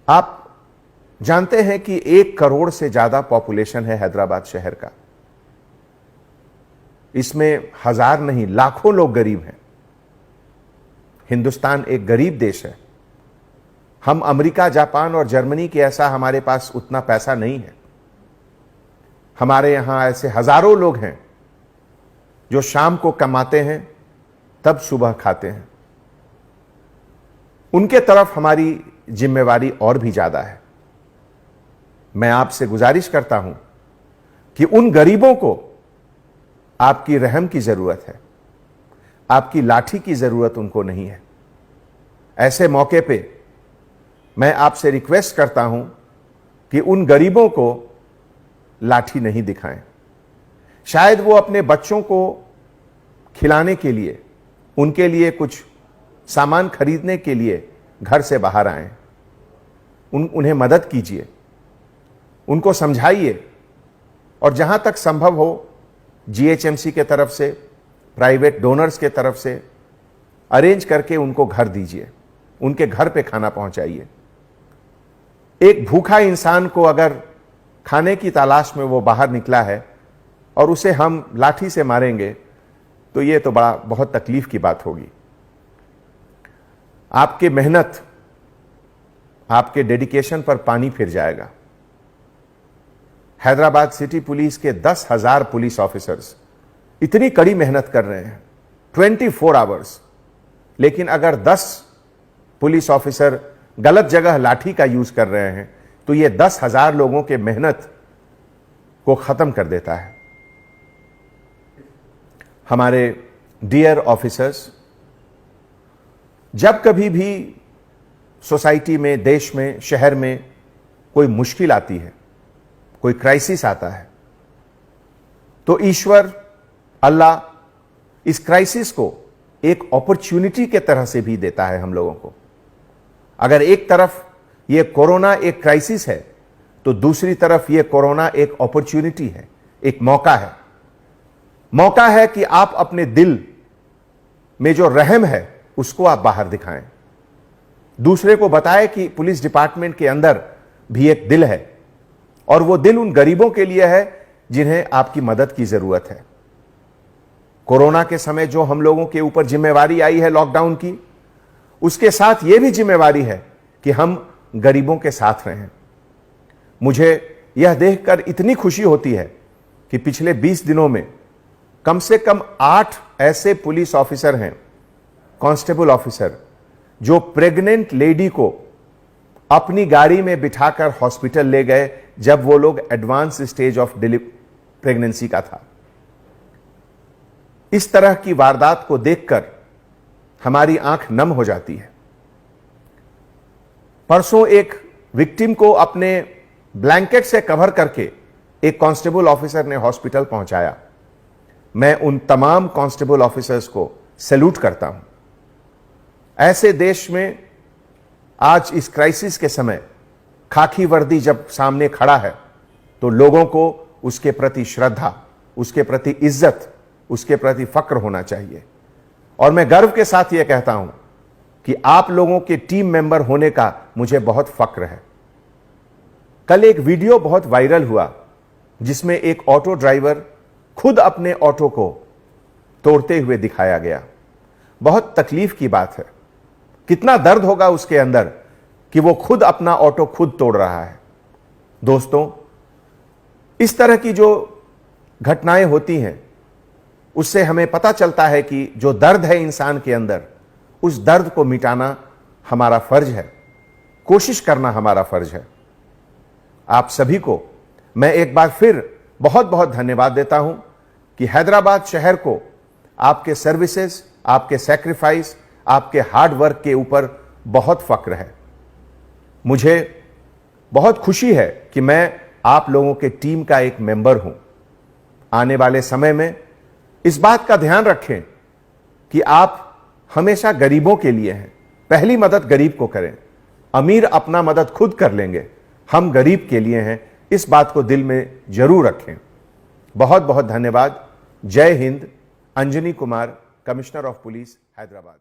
आप जानते हैं कि 1 करोड़ से ज्यादा पॉपुलेशन है हैदराबाद शहर का। इसमें हजार नहीं लाखों लोग गरीब हैं। हिंदुस्तान एक गरीब देश है। हम अमेरिका, जापान और जर्मनी के ऐसा हमारे पास उतना पैसा नहीं है। हमारे यहां ऐसे हजारों लोग हैं जो शाम को कमाते हैं तब सुबह खाते हैं। उनके तरफ हमारी जिम्मेवारी और भी ज्यादा है। मैं आपसे गुजारिश करता हूं कि उन गरीबों को आपकी रहम की जरूरत है, आपकी लाठी की जरूरत उनको नहीं है। ऐसे मौके पे मैं आपसे रिक्वेस्ट करता हूं कि उन गरीबों को लाठी नहीं दिखाएं। शायद वो अपने बच्चों को खिलाने के लिए, उनके लिए कुछ सामान खरीदने के लिए घर से बाहर आए। उन्हें मदद कीजिए, उनको समझाइए और जहां तक संभव हो जीएचएमसी के तरफ से, प्राइवेट डोनर्स के तरफ से अरेंज करके उनको घर दीजिए, उनके घर पे खाना पहुंचाइए। एक भूखा इंसान को अगर खाने की तलाश में वो बाहर निकला है और उसे हम लाठी से मारेंगे तो ये तो बहुत तकलीफ की बात होगी। आपके मेहनत, आपके डेडिकेशन पर पानी फिर जाएगा। हैदराबाद सिटी पुलिस के 10,000 पुलिस ऑफिसर्स इतनी कड़ी मेहनत कर रहे हैं 24 आवर्स, लेकिन अगर 10 पुलिस ऑफिसर गलत जगह लाठी का यूज कर रहे हैं तो यह 10,000 लोगों के मेहनत को खत्म कर देता है। हमारे डियर ऑफिसर्स, जब कभी भी सोसाइटी में, देश में, शहर में कोई मुश्किल आती है, कोई क्राइसिस आता है, तो ईश्वर, अल्लाह इस क्राइसिस को एक अपॉर्चुनिटी के तरह से भी देता है हम लोगों को। अगर एक तरफ ये कोरोना एक क्राइसिस है तो दूसरी तरफ ये कोरोना एक अपॉर्चुनिटी है, एक मौका है। मौका है कि आप अपने दिल में जो रहम है उसको आप बाहर दिखाएं, दूसरे को बताएं कि पुलिस डिपार्टमेंट के अंदर भी एक दिल है और वो दिल उन गरीबों के लिए है जिन्हें आपकी मदद की जरूरत है। कोरोना के समय जो हम लोगों के ऊपर जिम्मेवारी आई है लॉकडाउन की, उसके साथ यह भी जिम्मेवारी है कि हम गरीबों के साथ रहें। मुझे यह देखकर इतनी खुशी होती है कि पिछले 20 दिनों में कम से कम 8 ऐसे पुलिस ऑफिसर हैं, कांस्टेबल ऑफिसर, जो प्रेग्नेंट लेडी को अपनी गाड़ी में बिठाकर हॉस्पिटल ले गए जब वो लोग एडवांस स्टेज ऑफ प्रेगनेंसी का था। इस तरह की वारदात को देखकर हमारी आंख नम हो जाती है। परसों एक विक्टिम को अपने ब्लैंकेट से कवर करके एक कांस्टेबल ऑफिसर ने हॉस्पिटल पहुंचाया। मैं उन तमाम कांस्टेबल ऑफिसर्स को सैल्यूट करता हूं। ऐसे देश में आज इस क्राइसिस के समय खाकी वर्दी जब सामने खड़ा है तो लोगों को उसके प्रति श्रद्धा, उसके प्रति इज्जत, उसके प्रति फक्र होना चाहिए। और मैं गर्व के साथ यह कहता हूं कि आप लोगों के टीम मेंबर होने का मुझे बहुत फक्र है। कल एक वीडियो बहुत वायरल हुआ जिसमें एक ऑटो ड्राइवर खुद अपने ऑटो को तोड़ते हुए दिखाया गया। बहुत तकलीफ की बात है। कितना दर्द होगा उसके अंदर कि वो खुद अपना ऑटो खुद तोड़ रहा है। दोस्तों, इस तरह की जो घटनाएं होती हैं उससे हमें पता चलता है कि जो दर्द है इंसान के अंदर, उस दर्द को मिटाना हमारा फर्ज है, कोशिश करना हमारा फर्ज है। आप सभी को मैं एक बार फिर बहुत बहुत धन्यवाद देता हूं कि हैदराबाद शहर को आपके सर्विसेज, आपके सैक्रिफाइस, आपके हार्ड वर्क के ऊपर बहुत फक्र है। मुझे बहुत खुशी है कि मैं आप लोगों के टीम का एक मेंबर हूं। आने वाले समय में इस बात का ध्यान रखें कि आप हमेशा गरीबों के लिए हैं। पहली मदद गरीब को करें। अमीर अपना मदद खुद कर लेंगे, हम गरीब के लिए हैं। इस बात को दिल में जरूर रखें। बहुत बहुत धन्यवाद। जय Hind. Anjani Kumar, commissioner of police, Hyderabad.